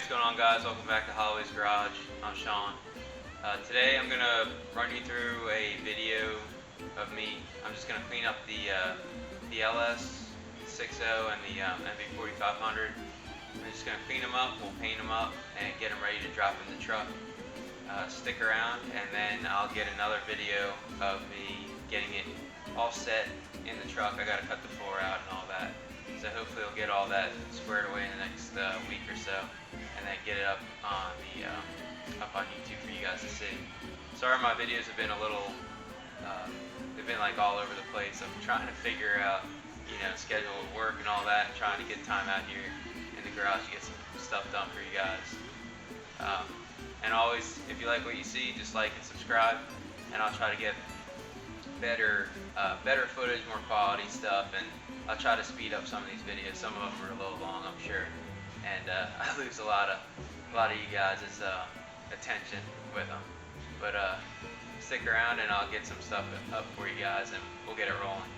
going on, guys? Welcome back to Holloway's Garage. I'm Sean. Today I'm going to run you through a video of me. I'm just going to clean up the LS60 and the MV4500. I'm just going to clean them up, we'll paint them up, and get them ready to drop in the truck. Stick around, and then I'll get another video of me getting it all set in the truck. I got to cut the floor out and all that. So hopefully we'll get all that squared away in the next week or so, and then get it up on YouTube for you guys to see. Sorry, my videos have been a little, they've been like all over the place. I'm trying to figure out, schedule of work and all that, and trying to get time out here in the garage to get some stuff done for you guys. And always, if you like what you see, just like and subscribe, and I'll try to get better footage, more quality stuff, and I'll try to speed up some of these videos. Some of them are a little long, I'm sure, and I lose a lot of you guys' attention with them. But stick around, and I'll get some stuff up for you guys, and we'll get it rolling.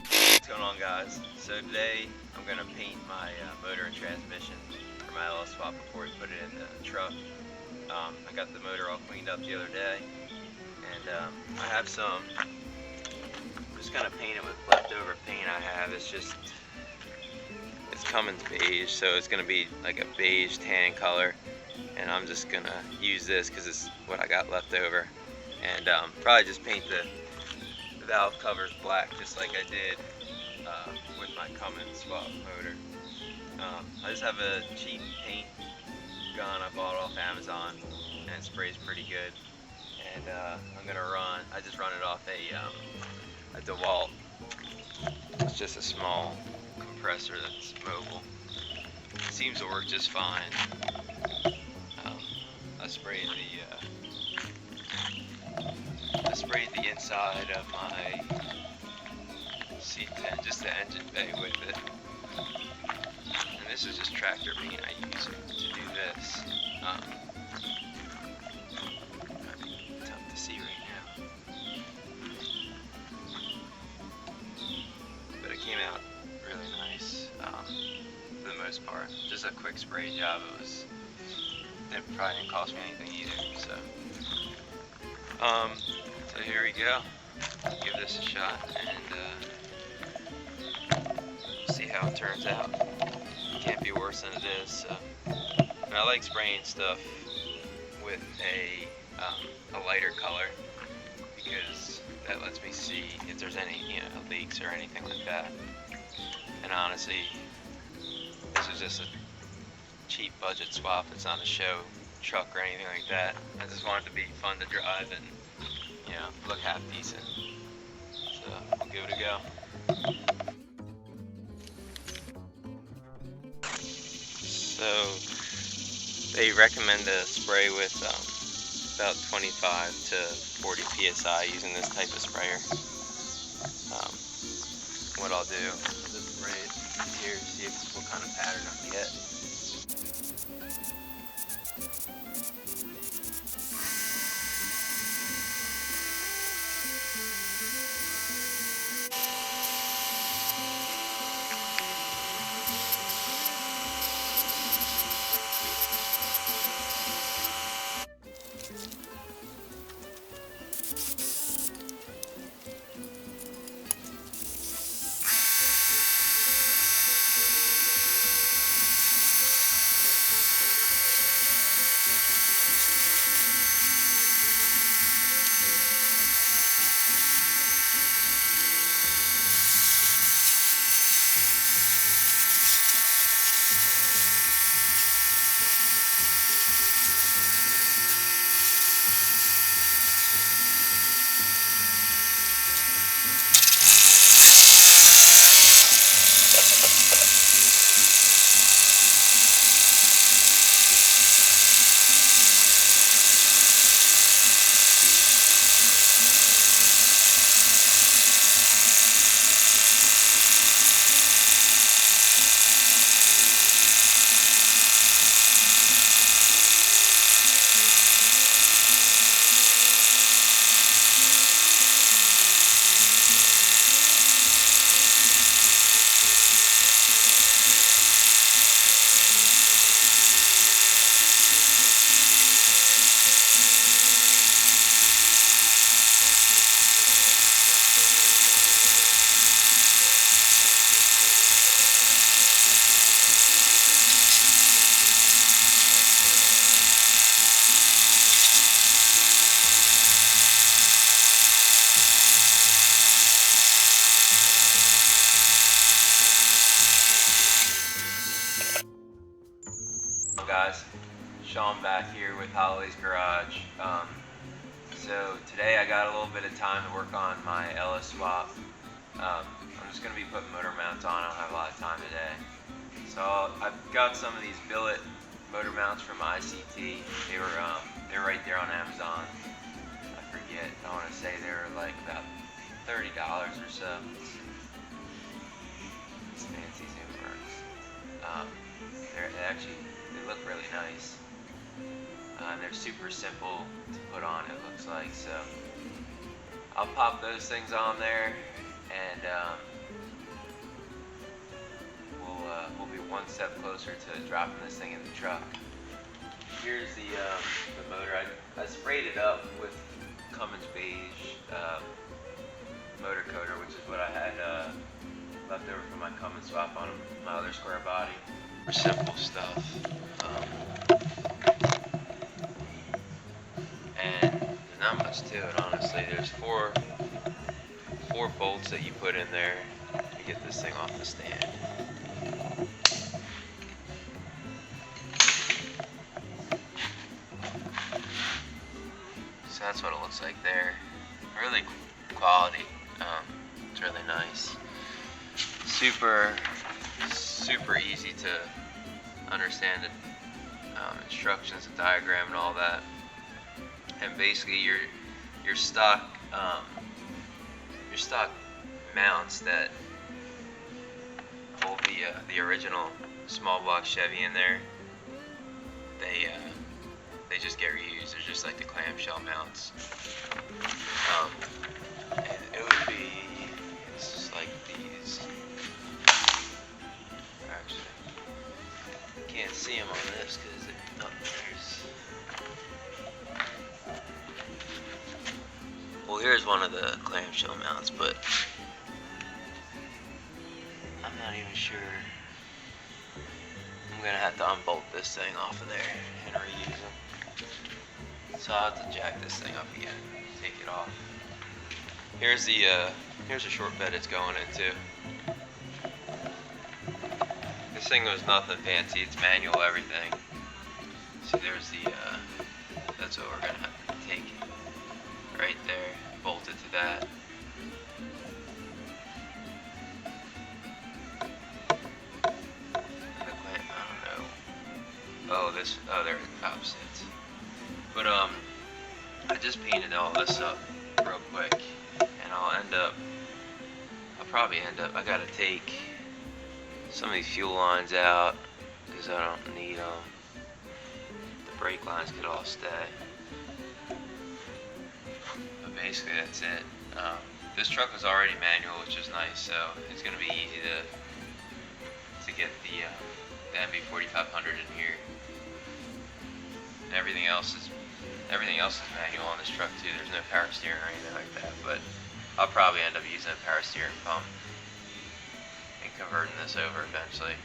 What's going on, guys? So today I'm going to paint my motor and transmission for my LS swap before we put it in the truck. I got the motor all cleaned up the other day, and I have some, I'm just going to paint it with leftover paint I have. It's Cummins beige, so it's going to be like a beige tan color, and I'm just going to use this because it's what I got left over, and probably just paint the valve covers black just like I did with my Cummins swap motor. I just have a cheap paint gun I bought off Amazon, and it sprays pretty good. And I just run it off a DeWalt. It's just a small compressor that's mobile. It seems to work just fine. I sprayed the inside of my C10, just the engine bay with it. And this is just tractor paint I use to do this. Tough to see right now. But it came out really nice for the most part. Just a quick spray job. It probably didn't cost me anything either. So here we go. Give this a shot and see how it turns out. Can't be worse than it is. So. And I like spraying stuff with a lighter color because that lets me see if there's any leaks or anything like that. And honestly, this is just a cheap budget swap. It's not a show truck or anything like that. I just want it to be fun to drive and look half decent. So we'll give it a go. So they recommend to spray with about 25 to 40 psi using this type of sprayer. What I'll do is just spray it here, see see what kind of pattern I can get. Guys, Sean back here with Holloway's Garage. So today I got a little bit of time to work on my LS swap. I'm just going to be putting motor mounts on. I don't have a lot of time today. So I've got some of these billet motor mounts from ICT. They were right there on Amazon. I forget, I want to say they were like about $30 or so. It's fancy Zoomer's. They look really nice. And they're super simple to put on, it looks like. So I'll pop those things on there, and we'll be one step closer to dropping this thing in the truck. Here's the motor. I sprayed it up with Cummins beige motor coater, which is what I had left over from my Cummins swap on my other Squarebody. Simple stuff. And there's not much to it, honestly. There's four bolts that you put in there to get this thing off the stand. So that's what it looks like there. Really quality. It's really nice. Super easy to understand the instructions, the diagram, and all that. And basically, your stock mounts that hold the original small block Chevy in there, they just get reused. They're just like the clamshell mounts. And it would be just like these. Actually, can't see them on this because well, here's one of the clamshell mounts, but I'm not even sure. I'm gonna have to unbolt this thing off of there and reuse them. So I'll have to jack this thing up again, take it off. Here's a short bed it's going into. This thing was nothing fancy, it's manual everything. See, there's that's what we're gonna have to take right there, bolt it to that. And the clamp, I don't know. Oh, there's the top sits. But I just painted all this up real quick, and I'll probably end up, I gotta take some of these fuel lines out because I don't need them. The brake lines could all stay. But basically that's it. This truck was already manual, which is nice, so it's going to be easy to get the MB4500 in here. And everything else is manual on this truck too. There's no power steering or anything like that, but I'll probably end up using a power steering pump and converting this over eventually.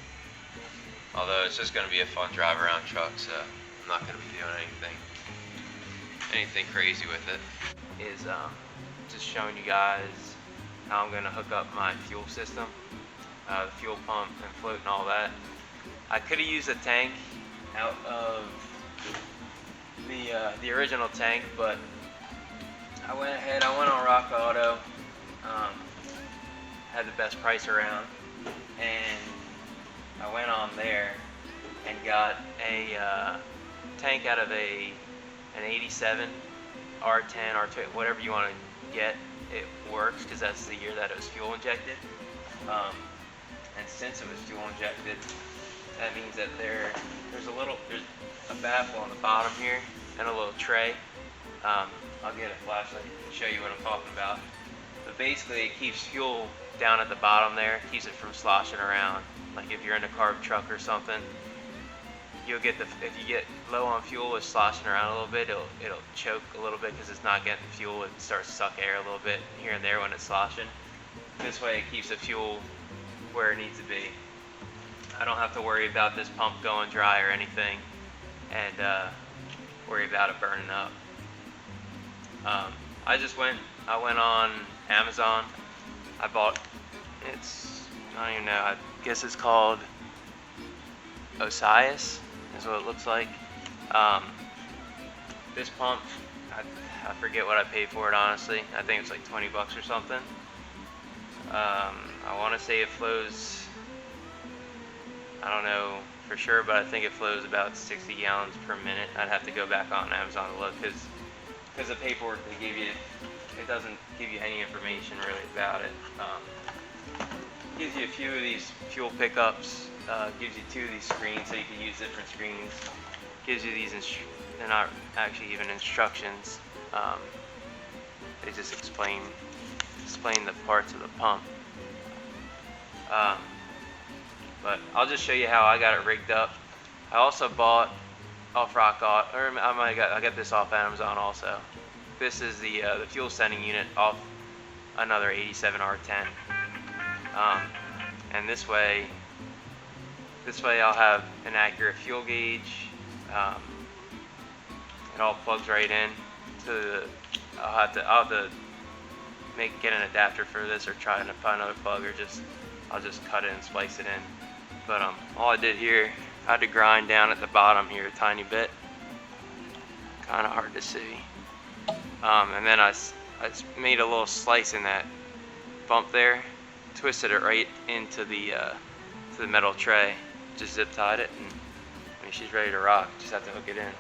Although it's just going to be a fun drive around truck, so I'm not going to be doing anything crazy with it. Is just showing you guys how I'm going to hook up my fuel system, the fuel pump and float and all that. I could have used a tank out of the original tank, but I went on Rock Auto, had the best price around, and I went on there and got a tank out of an 87 R10, R2, whatever you want to get. It works because that's the year that it was fuel injected, and since it was fuel injected, that means that there's a baffle on the bottom here and a little tray. I'll get a flashlight to show you what I'm talking about. But basically it keeps fuel down at the bottom there, keeps it from sloshing around. Like if you're in a carb truck or something, you'll get if you get low on fuel, it's sloshing around a little bit, it'll choke a little bit because it's not getting fuel. It starts to suck air a little bit here and there when it's sloshing. This way it keeps the fuel where it needs to be. I don't have to worry about this pump going dry or anything, and worry about it burning up. I went on Amazon. I bought, I don't even know, I guess it's called Osiris, is what it looks like. This pump, I forget what I paid for it, honestly. I think it's like 20 bucks or something. I want to say it flows, I don't know for sure, but I think it flows about 60 gallons per minute. I'd have to go back on Amazon to look, because the paperwork they give you, it doesn't give you any information really about it. Gives you a few of these fuel pickups, gives you 2 of these screens so you can use different screens. Gives you these, they're not actually even instructions. They just explain the parts of the pump. But I'll just show you how I got it rigged up. I also bought off Rock Auto, or I got this off Amazon also. This is the fuel sending unit off another 87 R10. And this way I'll have an accurate fuel gauge. It all plugs right in to I'll have to get an adapter for this, or try to find another plug, or I'll just cut it and splice it in. But all I did here, I had to grind down at the bottom here a tiny bit. Kind of hard to see. And then I made a little slice in that bump there, twisted it right into the metal tray, just zip tied it, and I mean, she's ready to rock. Just have to hook it in.